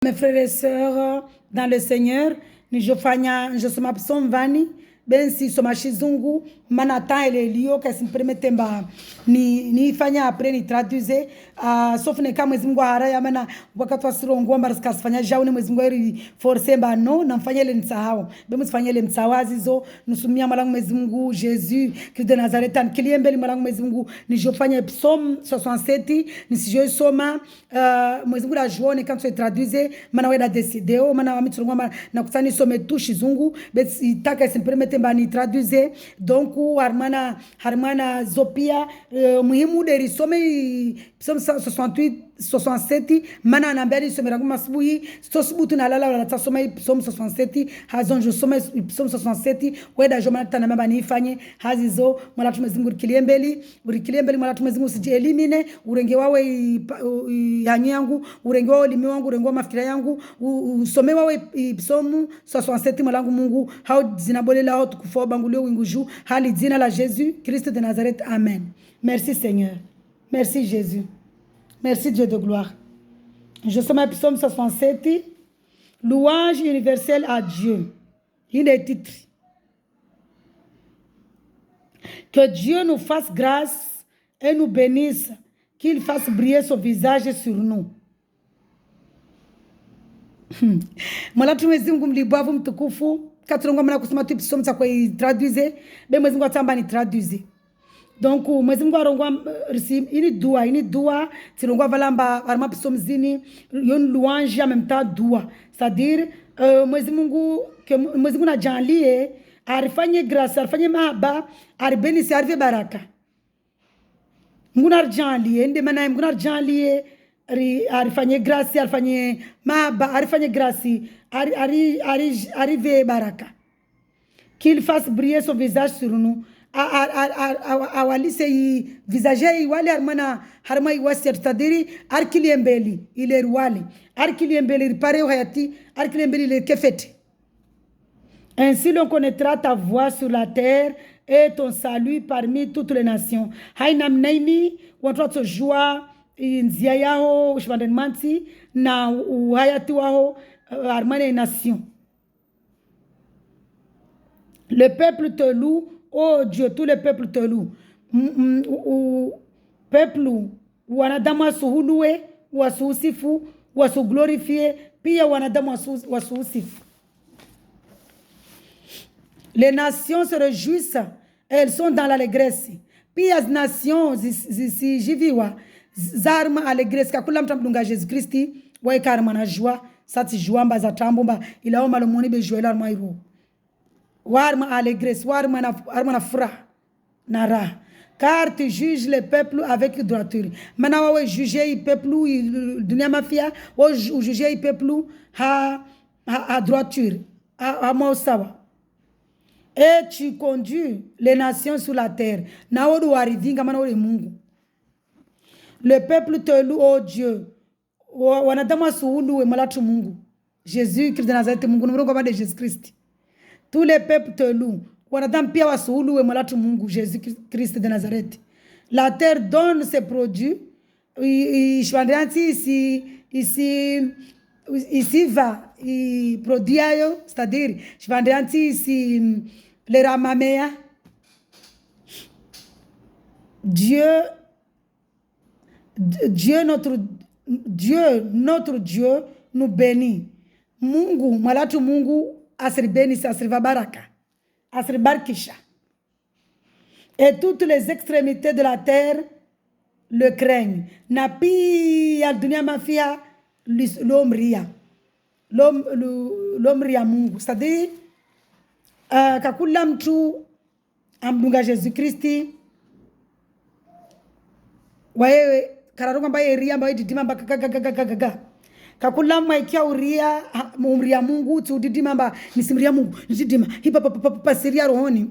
Mes frères et sœurs dans le Seigneur, je soma psom vani ben si soma shizungu manata ele lio kasi permete mba ni fanya après ni traduire sauf ne kama mwezi Mungu haraya maana wakati wa sirongo mba sikasifanya jao ni mwezi Mungu eri force mba no na mfanya ile nisahau bemu sifanya ile msawazi zo nusumia malangu mwezi Mungu Jésus Christ de Nazareth kiliembeli malangu mwezi Mungu nijofanya psom 67 nisijo soma mwezi Mungu la joone quand tu traduise maana weda decideo maana wamiturungwa na kusani some tu shizungu bet itaka simplemete mbani traduise donc harmana zopia muhimu de risome psom 68 67 mana nambari some rangu masubuhi stosibutu na lala la tasoma psom 67 hazon je some psom 67 weda jomana tana mbani ifanye hazizo mala tumezingu kiliembeli mala tumezingu sije elimine urenge wawe yanyangu urenge wawe limi wangu urenge wawe mafikira yangu usome wawe psomu 67 malangu Mungu hao zinabolela hao tukufo bangulio winguju hali jina la Jésus Christ de Nazareth. Amen. Merci Seigneur. Merci Jésus. Merci Dieu de gloire. Je somme psaume 67. Louange universelle à Dieu. Il est titre. Que Dieu nous fasse grâce et nous bénisse. Qu'il fasse briller son visage sur nous. Mwala mwezi Mungu mlibavu mtukufu katurongo mna kusoma tu psaume za kwa traduire be mwezi Mungu atamba ni traduire donc mwezi Mungu arongwa ini dua tirongwa valamba arma psaume zini yon louange en même temps dua c'est-à-dire mwezi Mungu na janlie arifanye grâce arifanye mahaba arbenisi arve baraka Mungu na janlie ende maana Mungu na janlie arifanye grâce arifanye mahaba arifanye grâce arrive baraka qu'il fasse briller son visage sur nous awalise visage wale armana harma iwasi tadiri arkiliembeli ile ruale arkiliembeli ripare hayati arkiliembeli le kefete. Ainsi l'on connaîtra ta voix sur la terre et ton salut parmi toutes les nations. Hainam naini watu joie nzia yao shvandenmanti na uhayati wao armane nation. Le peuple te loue, oh Dieu, tout le peuple te loue. Peuple wanadamu wasuhuluwe, wasuhusifu, wasuglorifie, pia wanadamu wasuhusifu. Les nations se réjouissent, elles sont dans l'allégresse. Pia as nations zijiviwa, zarma allégresse kakula mtamdunga Jésus Christi, waikarma na joie, sati joamba za tambomba ila oma lomoni be joie la mairo. Warma allégresse, warma na fra na ra. Car tu juges le peuple avec droiture. Mana wawe juger le peuple dunia mafia, ou juger le peuple à droiture, à sawa. Et tu conduis les nations sur la terre. Na odu warivinga mana ore Mungu. Le peuple te loue, oh Dieu. Wanadamu suulu malatu Mungu. Jésus Christ de Nazareth Mungu numerongo ba de Jésus Christ. Tous les peuples te louent. Wanadamu pia wasuulu malatu Mungu Jésus Christ de Nazareth. La terre donne ses produits. Ici va produit c'est-à-dire ici le ramamea. Notre Dieu nous bénit. Mungu, malatu Mungu asribeni asriva baraka. Asribarkisha. Et toutes les extrémités de la terre le craignent. Napi ya dunia mafia l'homme ria. L'homme ria Mungu. C'est-à-dire kakula mtu amdunga Jésus Christi wae kararonga mbaye ria mbaye didima mbaka kakula maikia uria umria Mungu tu didima mba nisimria Mungu didima hipa pasiria rohoni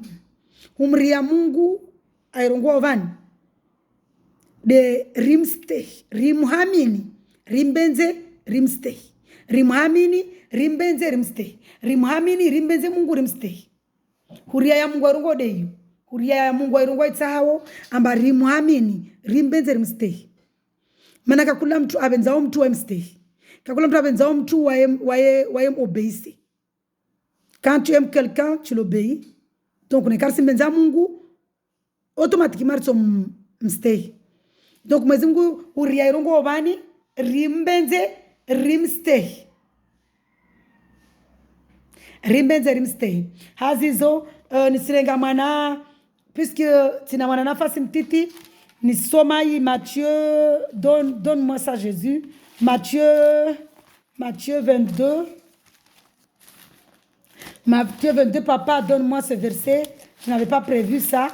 umria Mungu airongwa ovani de rimste rimhamini rimbenze rimste rimhamini rimbenze rimste rimhamini rimbenze Mungu rimste huria ya Mungu arongo deyo huria ya Mungu airongwa itsahawo amba rimhamini rimbenze rimste Manaka kula mtu abenzao mtu wa mstay. Kakula mtu abenza mtu wae obéissé. Quand tu aimes quelqu'un, tu l'obéis. Donc on est car simbenza Mungu automatiquement som mstay. Donc mwezi Mungu uria irongo obani rimbenze rimstay. Rimbenze rimstay. Hazizo nisirenga mana puisque tina mana nafasi mtiti ni soma yi Matthieu donne-moi ça Jésus. Matthieu 22. Matthieu 22, papa, donne-moi ce verset. Je n'avais pas prévu ça.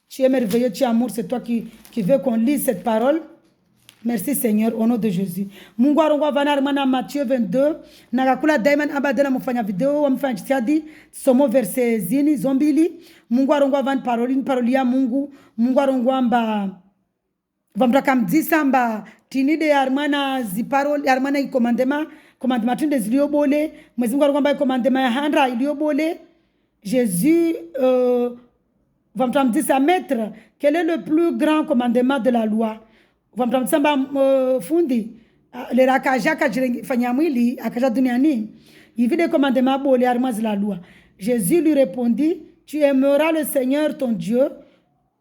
Tu es merveilleux, tu es amour, c'est toi qui veux qu'on lise cette parole. Merci Seigneur, au nom de Jésus. Mungu arongwa vanar mana Matthieu 22. Nakakula diamond abadena mufanya video wa mfanya chitiadi. Somo verset zini zombili. Mungu arongwa van paroli ya Mungu. Mungu arongwa mba vamraka mdisa mba tinide armana ziparoli armana ikomandema. Commandement tunde ziliobole. Mwezi Mungu arongwa mba ikomandema ya handra iliobole. Jésus va me dire ça, maître, quel est le plus grand commandement de la loi? Va me dire fundi, le rakaja kajifanya mwili akaja duniani. Il vit des commandements bolé armas de la loi. Jésus lui répondit, tu aimeras le Seigneur ton Dieu.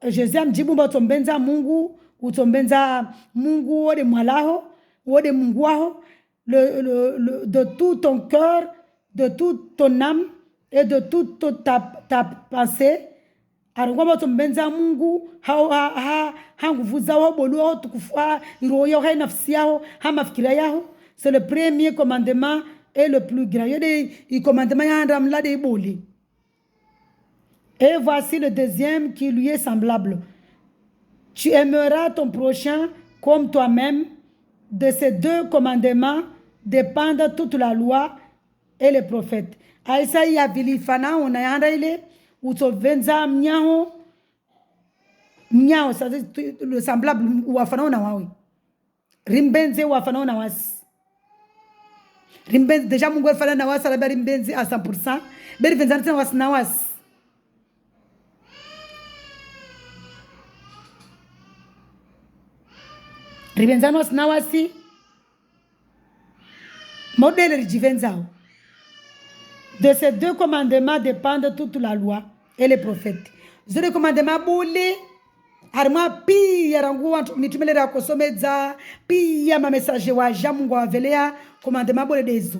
Jésus a dit bumba tombenza Mungu, ou tombenza Mungu ode mwalaho, ode Mungu waho, de tout ton cœur, de toute ton âme et de toute ta pensée. Arungwa tombenza Mungu ha nguvu zao bolo tukufua iroyo ha nafsi yao ha mafikira yao. C'est le premier commandement et le plus grand. Il commandement ya ndamla de boli. Et voici le deuxième qui lui est semblable. Tu aimeras ton prochain comme toi-même. De ces deux commandements dépendent toute la loi et les prophètes. Aïssa ya vilifana ona yanda ile utovenza mnyao ça le semblable wafana na wawe rimbenze wafana na wasi rimbenze déjà Mungu fana na wasi ala rimbenze à 100% beri venza tena wasi na wasi ribenza na wasi modèle rijivenzao. De ces deux commandements dépendent toute la loi et les prophètes. Ce deux commandements boulé, harma pi yarangu mitumele ra kosomeza pi ya ma message wa jamungu avelea commandement boulé dezo.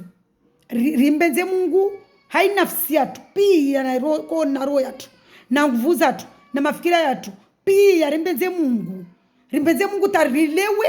Rimbenze Mungu hai nafsi yatu pi ya na ko na roho yatu na nguvu zatu na mafikira yatu pi ya rimbenze Mungu. Rimbenze Mungu tarilewe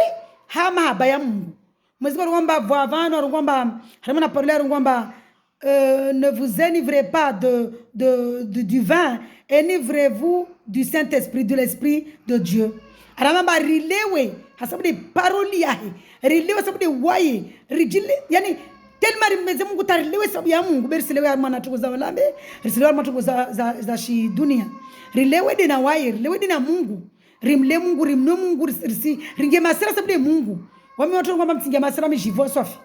hama habaya Mungu. Mwezi ngomba voavano ngomba harma parler ngomba ne vous enivrez pas du vin, enivrez-vous du Saint-Esprit, de l'Esprit de Dieu. Aramamba rilewe, hasabu de paroli yahe, rilewe sabu de waye, rijile, yani tellement rimeze Mungu tarilewe sabu ya Mungu, berisilewe armana tukuza walambe, risilewe armana tukuza za shi dunia. Rilewe de na waye, rilewe de na Mungu, rimle Mungu, rimno Mungu, ringe masera sabu de Mungu. Wami watu ngomba mtingia masera mijivo sofi.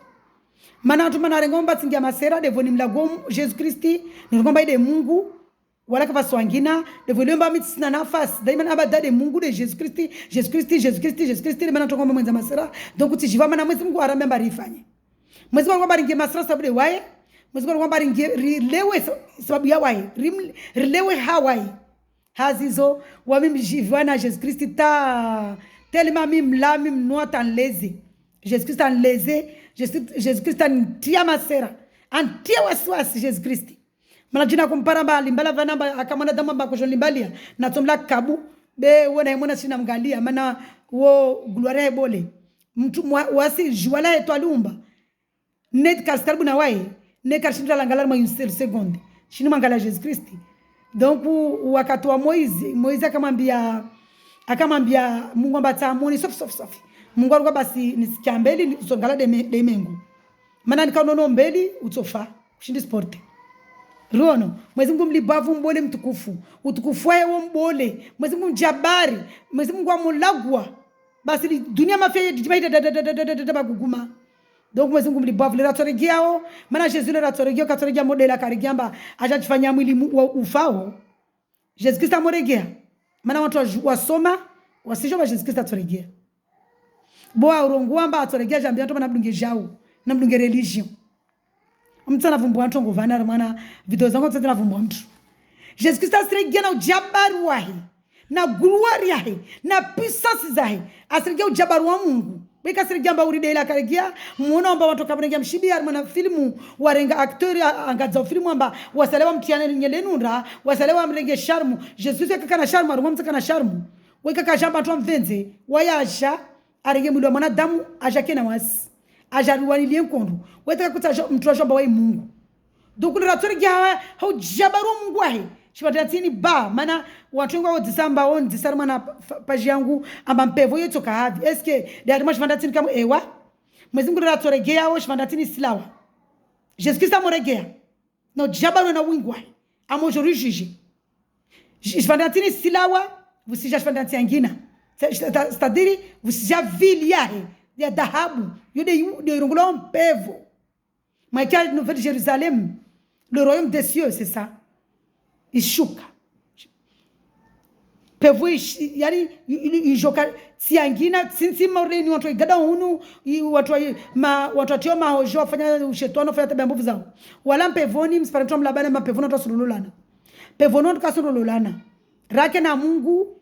Mana watu mana rengomba tingia masera devoni mlagom Jésus Christi ngomba ide Mungu wala kava swangina devoni mba mitsina nafasi daima abada de Mungu de Jésus Christi Jésus Christi Jésus Christi Jésus Christi mana tongomba mwenza masera donc utijiva mana mwezi Mungu aramemba rifanye mwezi Mungu ngomba ringie masera sababu de wae mwezi Mungu ngomba ringie rilewe sababu ya wae rilewe hawae hazizo wami mjiva na Jésus Christi ta tellement mimla mimnoa tan leze Jésus Christ en leze Jésus Christ antia masera antia wasiwasi Jésus Christ mana jina kumpara mbali mbala vanamba akamana dama mbako jolimbalia na tomla kabu be wona imona sina mgalia mana wo gloire bole mtu wasi juala etwalumba net kaskarbu na wae ne karshinda langala ma une seconde shini mangala Jésus Christ donc wakati wa Moize akamwambia Mungu ambata moni sofi Mungu alikuwa basi nisikia mbeli usongala de mengu. Mana nikaonono mbeli utofa kushindi sporte. Ruono, mwezi Mungu mlibavu mbole mtukufu. Utukufu wao mbole. Mwezi Mungu jabari, mwezi Mungu wa mulagwa. Basi dunia mafia dibaida baguguma. Donc mwezi Mungu mlibavu le ratoregiao, mana Jésus le ratoregio katoregia modela karigiamba ajajifanya mwili ufao. Jésus Christ amoregea. Mana watu wasoma wasijoma Jésus Christ atoregea. Boa urongwamba atoregea jambia to manabunge jao na mdunge religion mtu anavumbua mtu ngovana mwana video zangu zote anavumbua mtu Jesus Christ asirejea na ujabaru wahi na glory yahe na puissance zahe asirejea ujabaru wa Mungu beka asirejea mba uride ila karejea muona amba watu kabrengia mshibi mwana filmu warenga acteur angaza filmu amba wasalewa mtiane nyelenura wasalewa mrenge sharmu Jesus yakakana sharmu arumamza kana sharmu weka kajamba tu mvenze wayasha arenge mwili wa mwanadamu ajake na wasi ajaruwanilie nkondu wetaka kuta mtu washamba wa Mungu dukulu ratorejea hau jabaru wa Mungu wahe shibatatini ba mana watu wengi wodisamba on disarma na page yangu amba mpevo yeto kahavi eske de mash vandatini kama ewa mwezi nguru ratoregea wo shivandatini silawa Jesus Christ amoregea no jabaru na wingwa amojori jiji shivandatini silawa vusija shivandatini angina c'est-à-dire vusija vili yahe ya dhahabu yode rongola mpevo maika nouvelle Jérusalem le royaume des cieux c'est ça ishuka pevu yani ijoka siangina sinsi moreni watu igada hunu watu atio mahojo wafanya ushetano fanya tabia mbovu zao wala mpevoni msiparatwa mlabana mapevoni watu sululana pevoni tukasululana rake na Mungu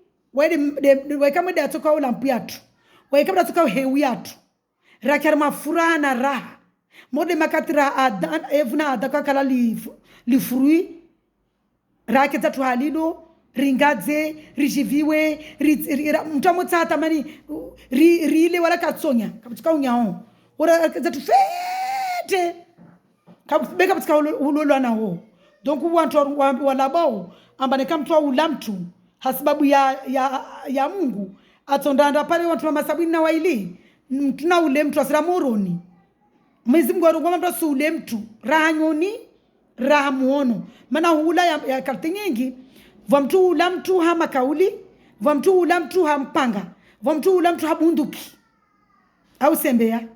wekama de atoka ulampu yatu wekama atoka hewi yatu rake mafuraha na raha mode makatira adan evuna adaka kala li fruit rake tatu halilo ringadze rijiviwe mtamotsa tamani rile wala katsonya kabutika unyao ora tatu fete kabeka butika ulolo nawo donc wantu walabao ambane kamtwa ulamtu hasababu ya Mungu atondanda pale watu wa masabini na waili mtuna ule mtu asira moroni mwezi Mungu arungwa mtu asule mtu rahanyoni rahamuono mana hula ya karti nyingi vwa mtu ula mtu hama kauli vwa mtu ula mtu hampanga vwa mtu ula mtu habunduki au sembea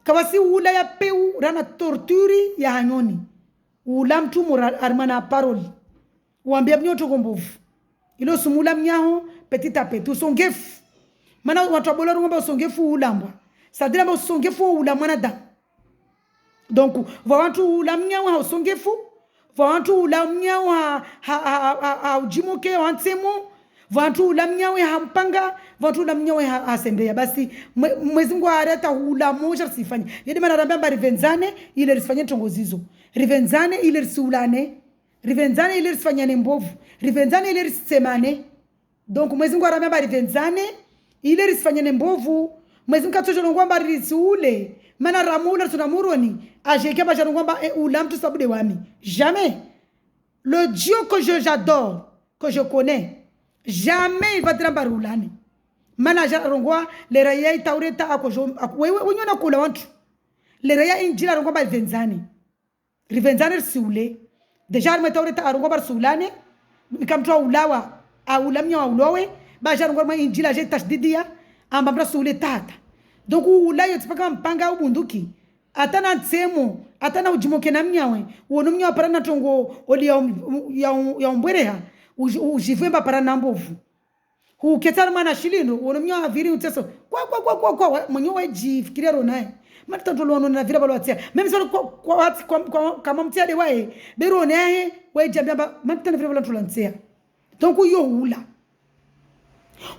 kawasi ula ya peu rana torturi ya hanyoni ula mtu mura armana paroli uambia mnyoto gombovu ilo sumula mnyaho petit à petit usongefu mana watu abolaro ngomba usongefu ulambwa sadira mba usongefu ula mwanadamu donc watu ula mnyaho usongefu watu ula mnyaho ujimoke wansemo watu ula mnyaho hampanga watu ula mnyaho asembea basi mwezi Mungu areta ula moja sifanye yedi mana rambamba rivenzane ile risifanye tongozizo rivenzane ile risulane rivenzane ile risifanyane mbovu rivenzane ile risemane donc mwezi Mungu arambamba rivenzane ile risifanyane mbovu mwezi Mungu atojo ngomba risule mana ramula tunamuroni ajeke ba jana ngomba ula mtu sabude wami jamais le Dieu que j'adore que je connais jamais il va te rambarulane mana jarongwa le raya itaureta akojo wewe unyona kula wantu le raya injila rongomba rivenzane risule deja metaureta arongomba risulane nikamtoa ulawa aulamnya wa ulowe ba jarongwa injila je tashdidia amba mrasule tata donc ulayo tipaka mpanga ubunduki atana nsemo atana ujimoke na mnyawe uono mnyawe parana tongo oli ya umbwereha ujivemba parana mbovu uketana mana shilino uono mnyawe aviri uteso kwa mwenyewe jifikiria ronae matata tolono na vira balwatia même ça kwa kama mtia de wae berone wae jambamba matata vira balwantulantia donc yo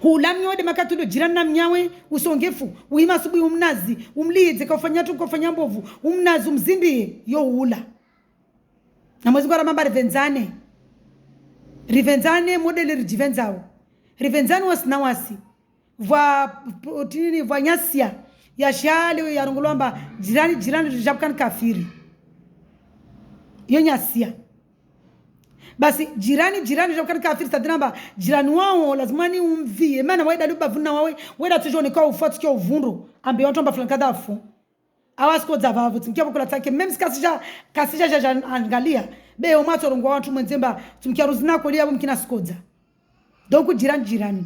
hula mnyode makatulo jirani na mnyawe usongefu uima asubuhi umnazi umlize kafanya tu kafanya mbovu umnazi umzimbie yo hula na mwezi kwa mamba rivenzane model rijivenzao rivenzane wasinawasi vwa tini vwa nyasia ya shale ya rongolomba jirani rijabkan kafiri yo nyasia basi jirani jokana kafiri tadinamba jirani wao lazima ni umvie maana waida luba vuna wawe waida tujone kwa ufuatu kwa uvundu ambi watu amba flankada afu awasko zavavu tumkia bukula take même kasija jaja angalia be o mato rongo watu mwenzemba tumkia ruzina ko liya mkina skoza donc jirani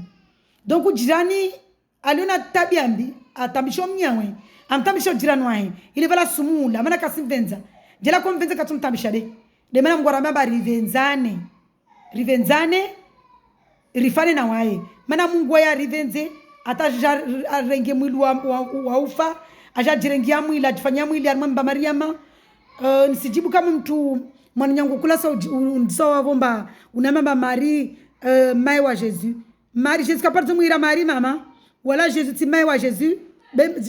donc jirani aliona tabia mbi atambisho mnyawe amtambisho jirani wae ile vala sumula maana kasimvenza jela komvenza katumtambisha de mana mgwara mamba rivenzane rifane na wae mana Mungu ya rivenze ata renge mwili wa ufa ajajirengia mwili ajifanyia mwili armamba Mariama nisijibu kama mtu mwananyangu kula sawa vomba unamamba Marie mai wa Jésus Marie Jésus kapata mwira Marie mama wala Jésus ti mai wa Jésus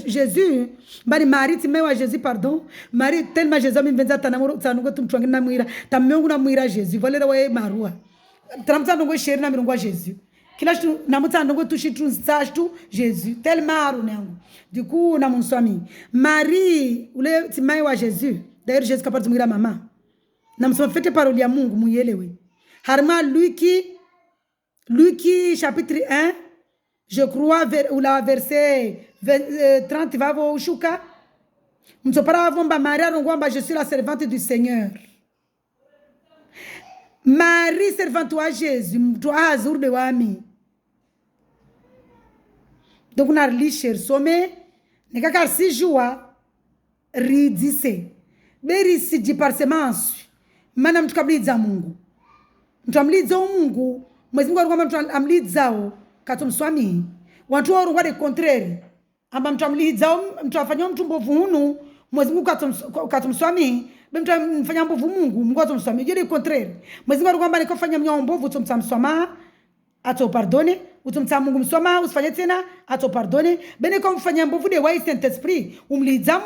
Jésus bali Marie ti mai wa Jésus pardon Marie tellement Jésus mvenza tanango tumtwangi na mwira tammengu na mwira Jésus valera wa marua tramtando ngo sheri na mirongo wa Jésus kila kitu namutando ngo tushitu nsashtu Jésus tellement arunango du coup na monswami Marie ule ti mai wa Jésus d'ailleurs Jésus kapata mwira mama na msoma fete parole ya Mungu muyelewe harma Luc chapitre 1 je crois ou la verset 30 va vo shuka msopara vomba Maria rongwamba je suis la servante du Seigneur Marie servante wa Jésus mtu azur de wami donc on a lisher some ne kakar si joie ridise beri si di parsemansu mana mtu kabliza Mungu mtu amliza Mungu mwezi Mungu alikuwa mtu amlizao katumswami watu wao ngwade contraire amba mtu amlizao mtu afanywa mtu mbovu hunu mwezi Mungu katumswami mtu mfanya mbovu Mungu atumswami jeri contraire mwezi Mungu alikuwa mbani kufanya mnyao mbovu tumsamswama ato pardonne utumtsa Mungu mswama usifanye tena ato pardonne bene kwa mfanya mbovu de wa Saint Esprit umliza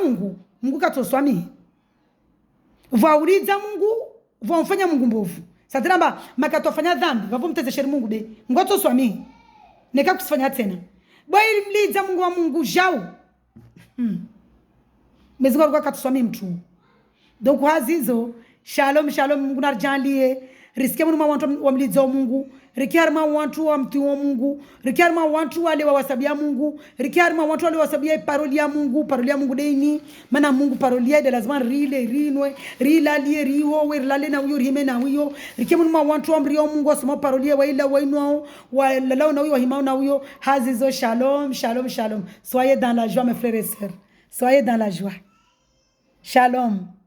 Mungu katumswami vauliza Mungu vamfanya Mungu mbovu satramba makatofanya dhambi vavomtezesheri Mungu be ngoto swami neka kusifanya tena boy mliza Mungu wa Mungu jao mezigo kwa katuswami mtu donc hazizo shalom Mungu narjanlie riske munuma wantu wa mliza Mungu rikiarma wantu wa mtu wa Mungu rikiarma wantu wale wasabia Mungu rikiarma wantu wale wasabia parole ya Mungu deini mana Mungu parole ya de lazima rile rinwe rilalie riwo werlale na uyo rime na uyo rikimunuma wantu wa mrio Mungu asoma parole wa ila wainwa wa lalao na uyo himao na uyo hazizo shalom soyez dans la joie mes frères et sœurs soyez dans la joie shalom